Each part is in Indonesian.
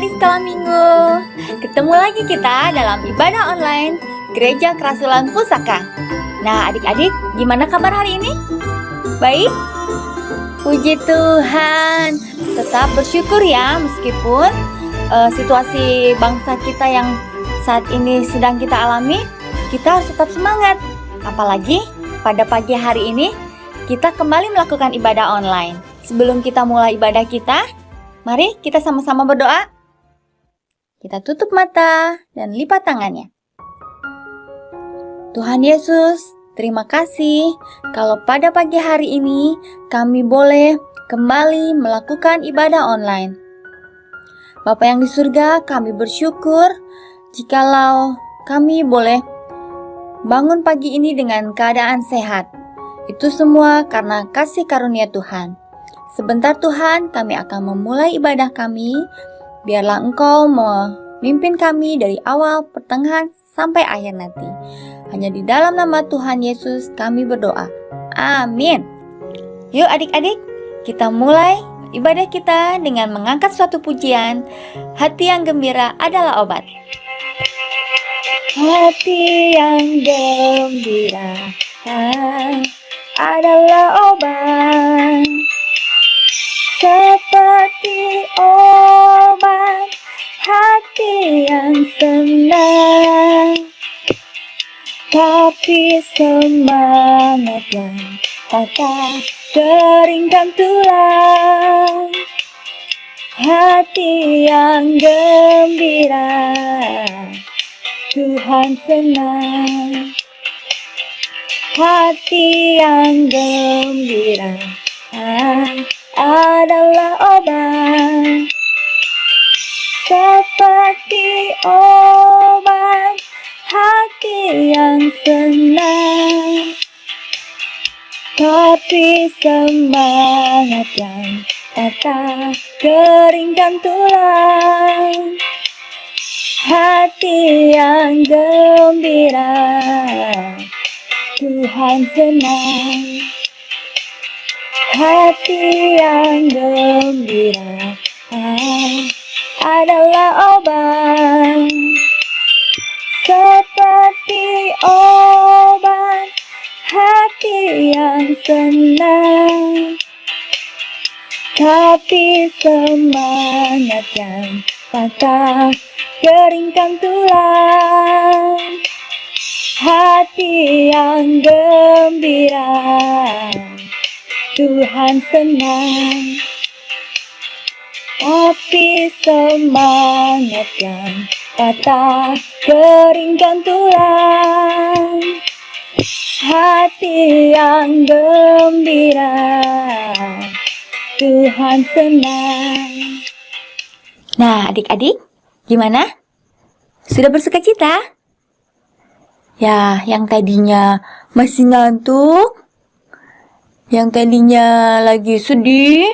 adik-adik sekolah minggu. Ketemu lagi kita dalam ibadah online Gereja Kerasulan Pusaka. Nah adik-adik, gimana kabar hari ini? Baik? Puji Tuhan. Tetap bersyukur ya, meskipun situasi bangsa kita yang saat ini sedang kita alami, kita harus tetap semangat. Apalagi pada pagi hari ini kita kembali melakukan ibadah online. Sebelum kita mulai ibadah kita, mari kita sama-sama berdoa. Kita tutup mata dan lipat tangannya. Tuhan Yesus, terima kasih kalau pada pagi hari ini kami boleh kembali melakukan ibadah online. Bapa yang di surga, kami bersyukur jikalau kami boleh bangun pagi ini dengan keadaan sehat. Itu semua karena kasih karunia Tuhan. Sebentar Tuhan, kami akan memulai ibadah kami. Biarlah Engkau memimpin kami dari awal, pertengahan, sampai akhir nanti. Hanya di dalam nama Tuhan Yesus kami berdoa. Amin. Yuk adik-adik, kita mulai ibadah kita dengan mengangkat suatu pujian. Hati yang gembira adalah obat. Hati yang gembira adalah obat. Seperti obat hati yang senang, tapi semangat yang patah keringkan tulang. Hati yang gembira, Tuhan senang. Hati yang gembira adalah obat. Seperti obat hati yang senang, tapi semangat yang patah keringkan tulang. Hati yang gembira, Tuhan senang. Hati yang gembira adalah obat. Seperti obat hati yang senang, tapi semangat yang patah keringkan tulang. Hati yang gembira, Tuhan senang. Tapi semangat yang patah keringkan tulang. Hati yang gembira, Tuhan senang. Nah adik-adik, gimana? Sudah bersukacita? Ya, yang tadinya masih ngantuk, yang tadinya lagi sedih,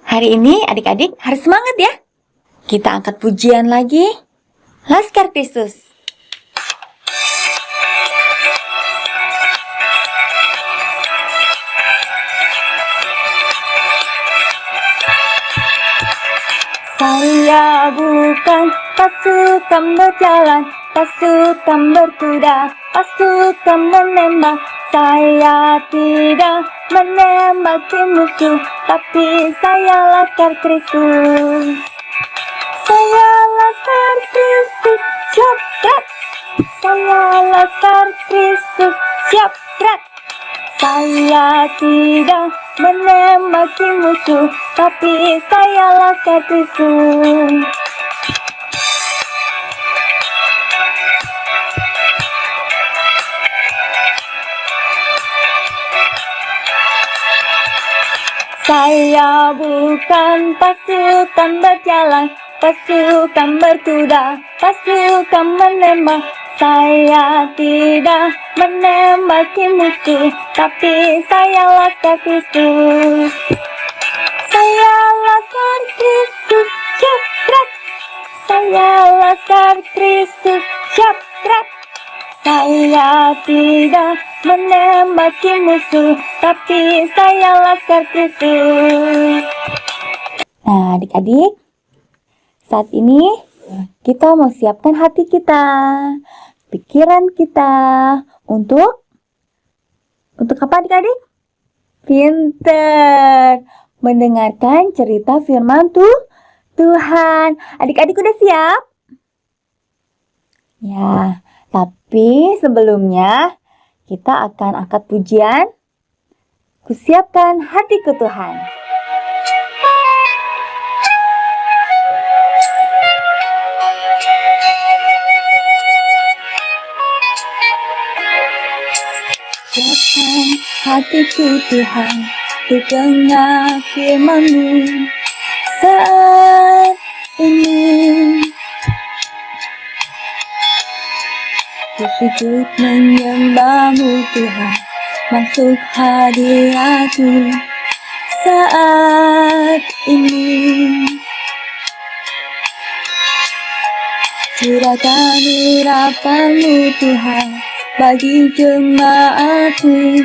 hari ini adik-adik harus semangat ya. Kita angkat pujian lagi. Laskar Kristus. Saya bukan pasukan berjalan, pasukan berkuda, pasukan menembak. Saya tidak menembaki musuh, tapi saya laskar Kristus. Saya laskar Kristus, siap gerak. Saya laskar Kristus, siap gerak. Saya tidak menembaki musuh, tapi saya laskar Kristus. Saya bukan pasukan berjalan, pasukan berkuda, pasukan menembak. Saya tidak menembaki musuh, tapi saya laskar Kristus. Saya laskar Kristus, siap gerak. Saya laskar Kristus, siap gerak. Saya tidak menembaki musuh, tapi saya laskar Kristus. Nah, adik-adik, saat ini kita mau siapkan hati kita, pikiran kita untuk apa adik-adik? Pinter, mendengarkan cerita firman Tuhan. Adik-adik udah siap? Ya, tapi sebelumnya kita akan angkat pujian. Kusiapkan hatiku Tuhan. Siapkan hatiku Tuhan, untuk dengar firman-Mu saat ini. Ku sujud menyembah-Mu Tuhan, masuk hadirat-Mu saat ini. Curahkan urapan-Mu Tuhan bagi jemaat-Mu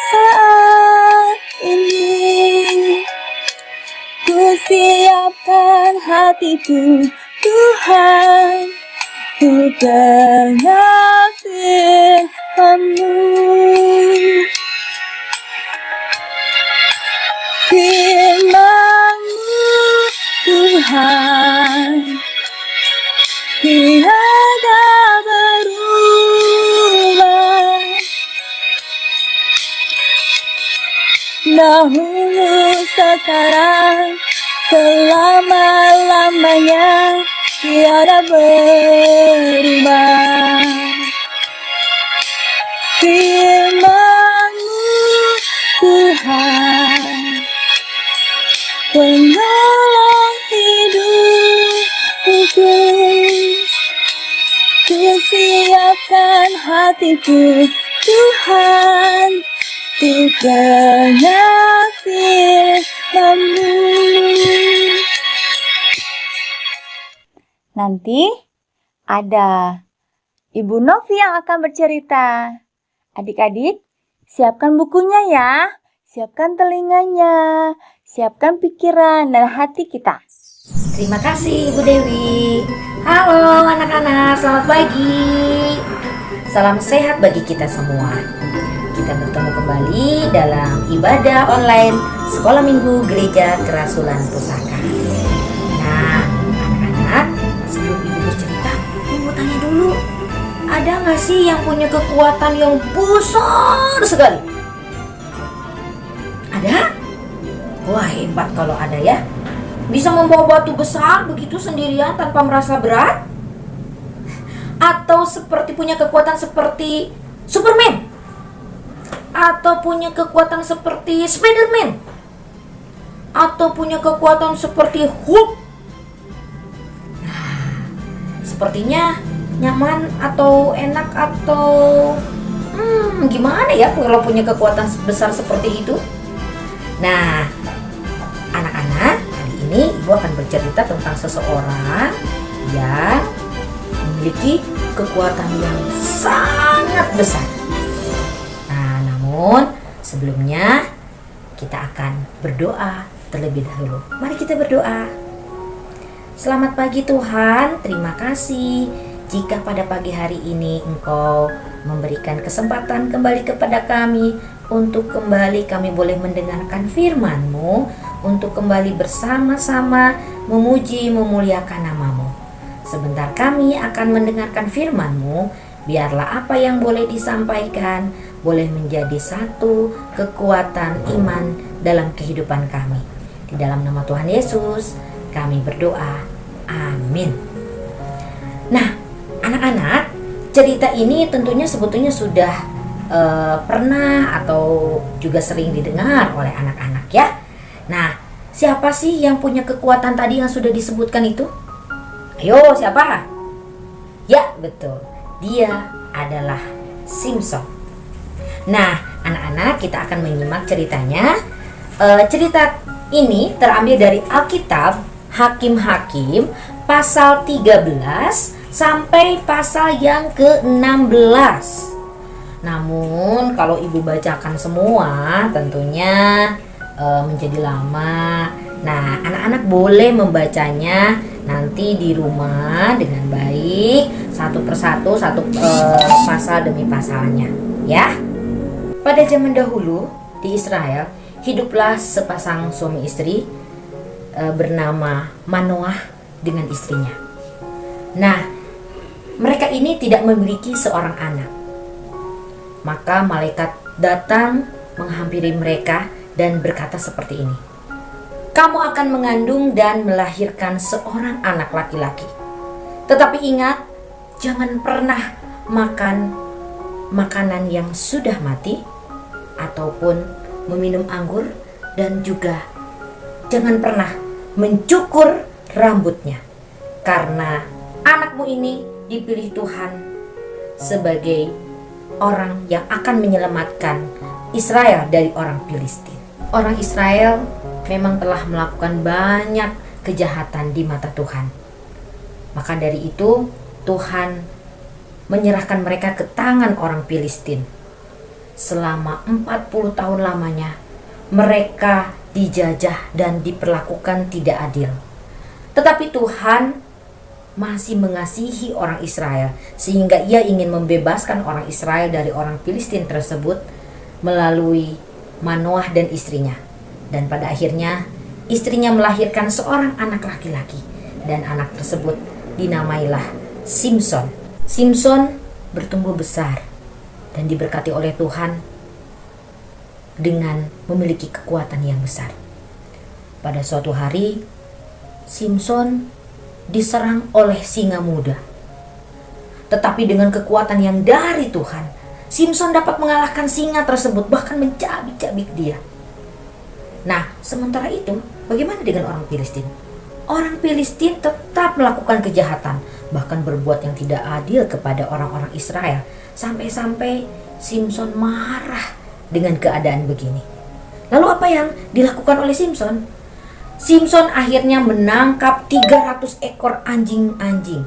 saat ini. Ku siapkan hatiku Tuhan, untuk dengar firman-Mu. Firman-Mu Tuhan tiada berubah, dahulu sekarang selama-lamanya tiada berubah. Firman-Mu Tuhan, penolong hidupku. Ku siapkan hatiku Tuhan, untuk dengar firman-Mu. Nanti ada Ibu Novi yang akan bercerita. Adik-adik, siapkan bukunya ya. Siapkan telinganya, siapkan pikiran dan hati kita. Terima kasih Ibu Dewi. Halo anak-anak, selamat pagi. Salam sehat bagi kita semua. Kita bertemu kembali dalam ibadah online Sekolah Minggu Gereja Kerasulan Pusaka. Nah, anak-anak, sebelum Ibu bercerita, Ibu mau tanya dulu. Ada nggak sih yang punya kekuatan yang besar sekali? Ada? Wah, hebat kalau ada ya. Bisa membawa batu besar begitu sendirian tanpa merasa berat? Atau seperti punya kekuatan seperti Superman? Atau punya kekuatan seperti Spiderman? Atau punya kekuatan seperti Hulk? Nah, sepertinya nyaman atau enak atau gimana ya kalau punya kekuatan besar seperti itu? Nah, anak-anak, kali ini Ibu akan bercerita tentang seseorang yang memiliki kekuatan yang sangat besar. Nah, namun sebelumnya kita akan berdoa terlebih dahulu. Mari kita berdoa. Selamat pagi Tuhan, terima kasih jika pada pagi hari ini Engkau memberikan kesempatan kembali kepada kami untuk kembali kami boleh mendengarkan firman-Mu, untuk kembali bersama-sama memuji memuliakan nama-Mu. Sebentar kami akan mendengarkan firman-Mu, biarlah apa yang boleh disampaikan boleh menjadi satu kekuatan iman dalam kehidupan kami. Di dalam nama Tuhan Yesus kami berdoa, amin. Nah, anak-anak, cerita ini tentunya sebetulnya sudah pernah atau juga sering didengar oleh anak-anak ya. Nah, siapa sih yang punya kekuatan tadi yang sudah disebutkan itu? Ayo, siapa? Ya, betul. Dia adalah Simson. Nah, anak-anak, kita akan menyimak ceritanya. Cerita ini terambil dari Alkitab Hakim-Hakim pasal 13 sampai pasal yang ke-16. Namun kalau Ibu bacakan semua tentunya menjadi lama. Nah, anak-anak boleh membacanya nanti di rumah dengan baik, satu persatu, pasal demi pasalnya, ya. Pada zaman dahulu di Israel, hiduplah sepasang suami istri bernama Manoah dengan istrinya. Nah, mereka ini tidak memiliki seorang anak. Maka malaikat datang menghampiri mereka dan berkata seperti ini. Kamu akan mengandung dan melahirkan seorang anak laki-laki. Tetapi ingat, jangan pernah makan makanan yang sudah mati ataupun meminum anggur, dan juga jangan pernah mencukur rambutnya, karena anakmu ini dipilih Tuhan sebagai orang yang akan menyelamatkan Israel dari orang Filistin. Orang Israel memang telah melakukan banyak kejahatan di mata Tuhan. Maka dari itu Tuhan menyerahkan mereka ke tangan orang Filistin. Selama 40 tahun lamanya mereka dijajah dan diperlakukan tidak adil. Tetapi Tuhan masih mengasihi orang Israel, sehingga ia ingin membebaskan orang Israel dari orang Filistin tersebut melalui Manoah dan istrinya. Dan pada akhirnya istrinya melahirkan seorang anak laki-laki, dan anak tersebut dinamailah Simson. Simson bertumbuh besar dan diberkati oleh Tuhan dengan memiliki kekuatan yang besar. Pada suatu hari, Simson diserang oleh singa muda. Tetapi dengan kekuatan yang dari Tuhan, Simson dapat mengalahkan singa tersebut, bahkan mencabik-cabik dia. Nah, sementara itu, bagaimana dengan orang Filistin? Orang Filistin tetap melakukan kejahatan, bahkan berbuat yang tidak adil kepada orang-orang Israel. Sampai-sampai Simson marah dengan keadaan begini. Lalu apa yang dilakukan oleh Simson? Simson akhirnya menangkap 300 ekor anjing-anjing.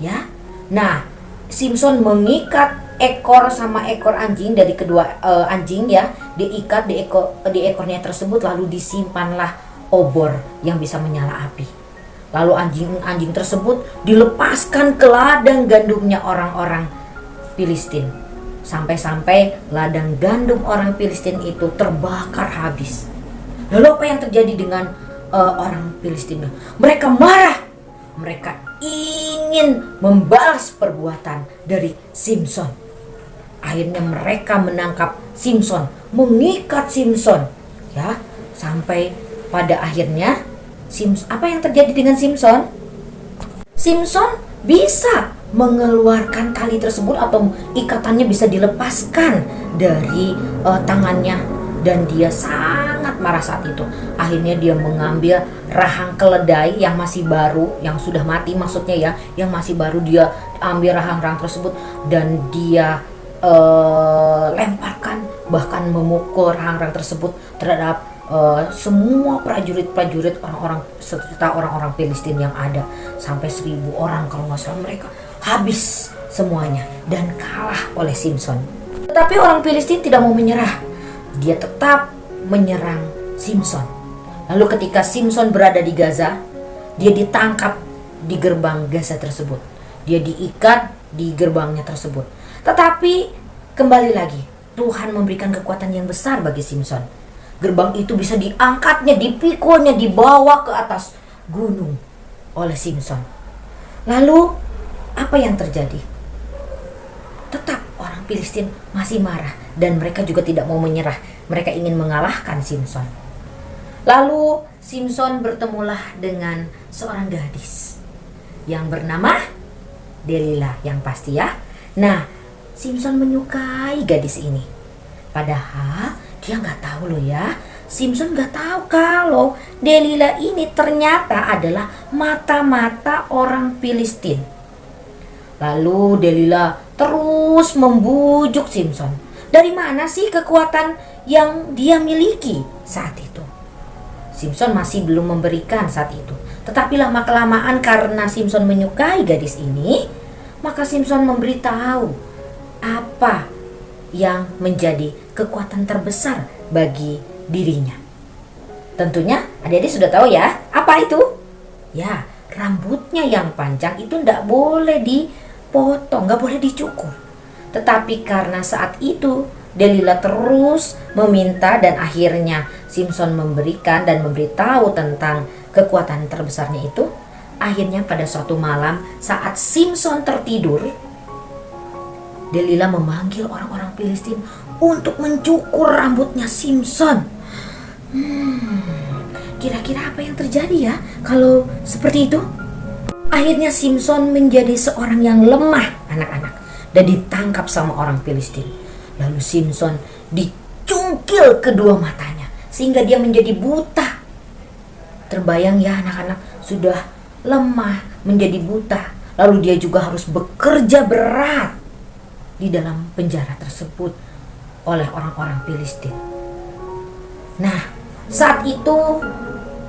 Ya. Nah, Simson mengikat ekor sama ekor anjing dari kedua anjing, ya, diikat di ekornya tersebut, lalu disimpanlah obor yang bisa menyala api. Lalu anjing-anjing tersebut dilepaskan ke ladang gandumnya orang-orang Filistin. Sampai-sampai ladang gandum orang Filistin itu terbakar habis. Lalu apa yang terjadi dengan orang Filistin? Mereka marah. Mereka ingin membalas perbuatan dari Simson. Akhirnya mereka menangkap Simson, mengikat Simson, ya, sampai pada akhirnya apa yang terjadi dengan Simson? Simson bisa mengeluarkan tali tersebut atau ikatannya bisa dilepaskan dari tangannya, dan dia sangat marah saat itu. Akhirnya dia mengambil rahang keledai yang masih baru, yang sudah mati maksudnya, ya, yang masih baru, dia ambil rahang-rahang tersebut dan dia lemparkan, bahkan memukul rahang-rahang tersebut terhadap semua prajurit-prajurit orang-orang Filistin yang ada. Sampai 1000 orang kalau nggak salah, mereka habis semuanya dan kalah oleh Simson. Tetapi orang Filistin tidak mau menyerah. Dia tetap menyerang Simson. Lalu ketika Simson berada di Gaza, dia ditangkap di gerbang Gaza tersebut. Dia diikat di gerbangnya tersebut. Tetapi kembali lagi, Tuhan memberikan kekuatan yang besar bagi Simson. Gerbang itu bisa diangkatnya, dipikulnya, dibawa ke atas gunung oleh Simson. Lalu apa yang terjadi? Tetap orang Filistin masih marah dan mereka juga tidak mau menyerah. Mereka ingin mengalahkan Simson. Lalu Simson bertemulah dengan seorang gadis yang bernama Delila, yang pasti, ya. Nah, Simson menyukai gadis ini. Padahal dia nggak tahu loh, ya. Simson nggak tahu kalau Delila ini ternyata adalah mata-mata orang Filistin. Lalu Delila terus membujuk Simson. Dari mana sih kekuatan yang dia miliki saat itu? Simson masih belum memberikan saat itu. Tetapi lama-kelamaan karena Simson menyukai gadis ini, maka Simson memberitahu apa yang menjadi kekuatan terbesar bagi dirinya. Tentunya adik-adik sudah tahu ya, apa itu? Ya, rambutnya yang panjang itu tidak boleh dipotong, nggak boleh dicukur. Tetapi karena saat itu Delila terus meminta dan akhirnya Simpson memberikan dan memberitahu tentang kekuatan terbesarnya itu. Akhirnya pada suatu malam saat Simpson tertidur, Delila memanggil orang-orang Filistin untuk mencukur rambutnya Simpson. Kira-kira apa yang terjadi ya kalau seperti itu? Akhirnya Simpson menjadi seorang yang lemah, anak-anak, dan ditangkap sama orang Filistin. Lalu Simpson dicungkil kedua matanya sehingga dia menjadi buta. Terbayang ya anak-anak, sudah lemah menjadi buta. Lalu dia juga harus bekerja berat di dalam penjara tersebut oleh orang-orang Filistin. Nah, saat itu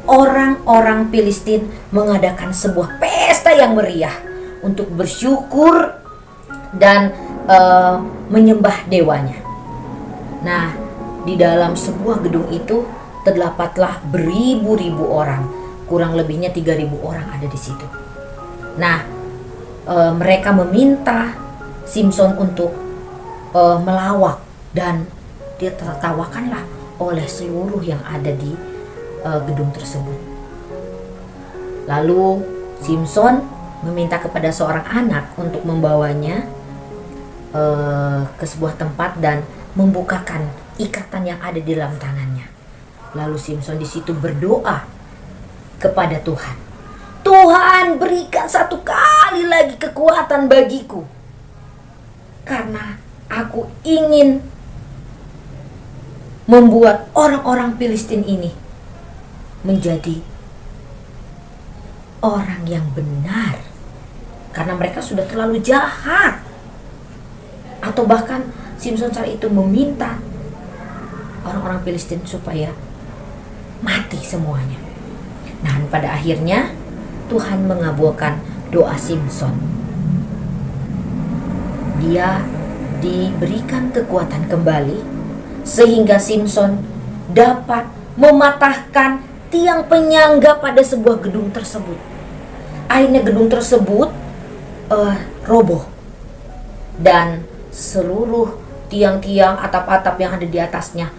orang-orang Filistin mengadakan sebuah pesta yang meriah untuk bersyukur dan menyembah dewanya. Nah, di dalam sebuah gedung itu terdapatlah beribu-ribu orang, kurang lebihnya 3.000 orang ada di situ. Nah, mereka meminta Simpson untuk melawak dan dia tertawakanlah oleh seluruh yang ada di gedung tersebut. Lalu Simpson meminta kepada seorang anak untuk membawanya ke sebuah tempat dan membukakan ikatan yang ada di dalam tangannya. Lalu Simpson di situ berdoa kepada Tuhan. Tuhan, berikan satu kali lagi kekuatan bagiku, karena aku ingin membuat orang-orang Filistin ini menjadi orang yang benar, karena mereka sudah terlalu jahat. Atau bahkan Simpson saat itu meminta orang-orang Filistin supaya mati semuanya. Nah, pada akhirnya Tuhan mengabulkan doa Simpson. Dia diberikan kekuatan kembali sehingga Simpson dapat mematahkan tiang penyangga pada sebuah gedung tersebut. Akhirnya gedung tersebut roboh dan seluruh tiang-tiang, atap-atap yang ada di atasnya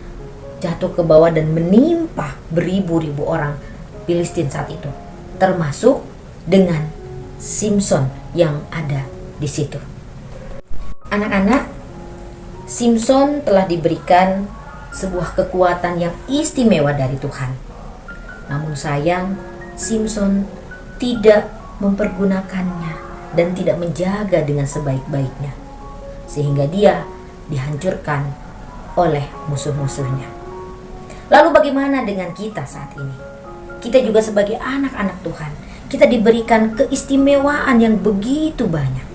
jatuh ke bawah dan menimpa beribu-ribu orang Filistin saat itu, termasuk dengan Simpson yang ada di situ. Anak-anak, Simpson telah diberikan sebuah kekuatan yang istimewa dari Tuhan. Namun sayang, Simpson tidak mempergunakannya dan tidak menjaga dengan sebaik-baiknya, sehingga dia dihancurkan oleh musuh-musuhnya. Lalu bagaimana dengan kita saat ini? Kita juga sebagai anak-anak Tuhan, kita diberikan keistimewaan yang begitu banyak.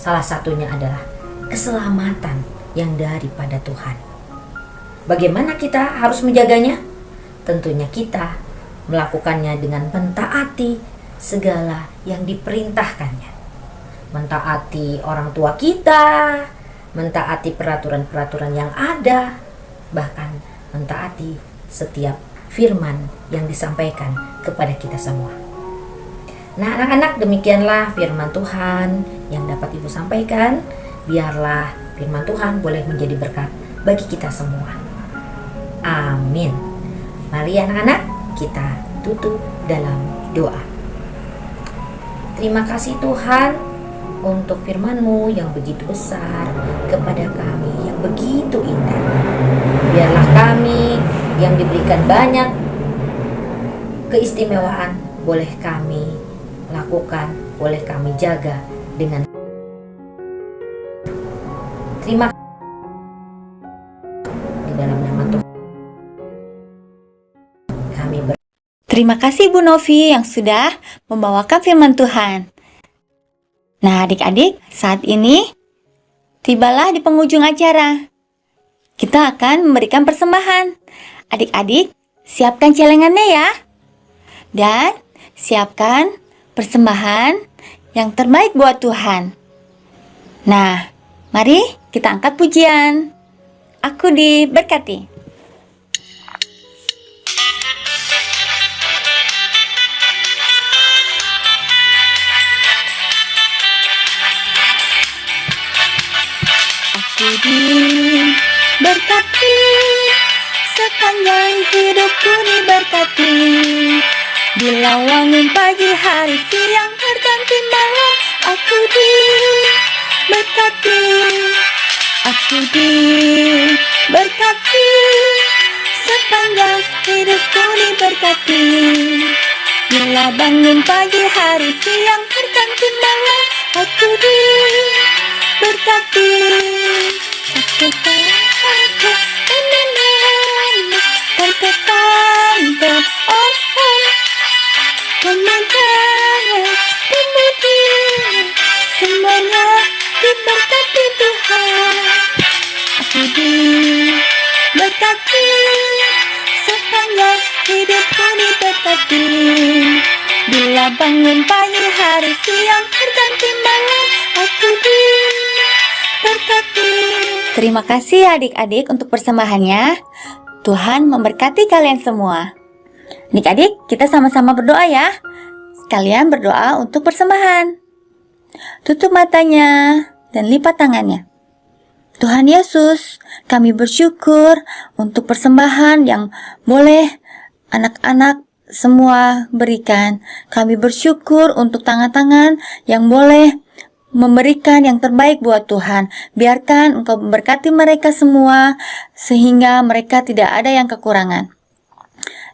Salah satunya adalah keselamatan yang daripada Tuhan. Bagaimana kita harus menjaganya? Tentunya kita melakukannya dengan mentaati segala yang diperintahkannya. Mentaati orang tua kita, mentaati peraturan-peraturan yang ada, bahkan mentaati setiap firman yang disampaikan kepada kita semua. Nah, anak-anak, demikianlah firman Tuhan yang dapat Ibu sampaikan. Biarlah firman Tuhan boleh menjadi berkat bagi kita semua. Amin. Mari anak-anak, kita tutup dalam doa. Terima kasih Tuhan untuk firman-Mu yang begitu besar kepada kami, yang begitu indah. Biarlah kami yang diberikan banyak keistimewaan boleh kami lakukan, boleh kami jaga dengan terima kasih di dalam nama Tuhan. Kami Terima kasih Bu Novi yang sudah membawakan firman Tuhan. Nah, adik-adik, saat ini tibalah di penghujung acara. Kita akan memberikan persembahan. Adik-adik, siapkan celengannya ya. Dan siapkan persembahan yang terbaik buat Tuhan. Nah, mari kita angkat pujian. Aku diberkati. diberkati, sepanjang hidupku diberkati. Bila wangi pagi, hari, siang, berganti malam, aku diberkati. Aku diberkati, sepanjang hidupku diberkati. Bila bangun pagi, hari, siang, berganti malam, aku diberkati. Semuanya diberkati Tuhan. Aku diberkati, sepanjang hidupku diberkati. Bila bangun pagi, hari, siang, berganti malam, aku diberkati. Terima kasih adik-adik untuk persembahannya. Tuhan memberkati kalian semua. Adik-adik, kita sama-sama berdoa ya. Kalian berdoa untuk persembahan. Tutup matanya dan lipat tangannya. Tuhan Yesus, kami bersyukur untuk persembahan yang boleh anak-anak semua berikan. Kami bersyukur untuk tangan-tangan yang boleh memberikan yang terbaik buat Tuhan. Biarkan Engkau memberkati mereka semua sehingga mereka tidak ada yang kekurangan.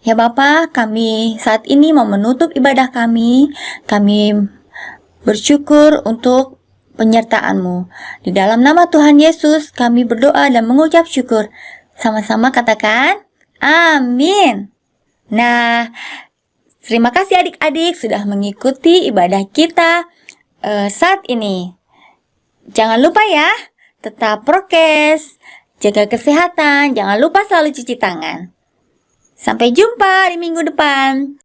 Ya Bapa, kami saat ini mau menutup ibadah kami. Kami bersyukur untuk penyertaan-Mu. Di dalam nama Tuhan Yesus kami berdoa dan mengucap syukur. Sama-sama katakan, amin. Nah, terima kasih adik-adik sudah mengikuti ibadah kita saat ini. Jangan lupa ya, tetap prokes, jaga kesehatan, jangan lupa selalu cuci tangan. Sampai jumpa di minggu depan.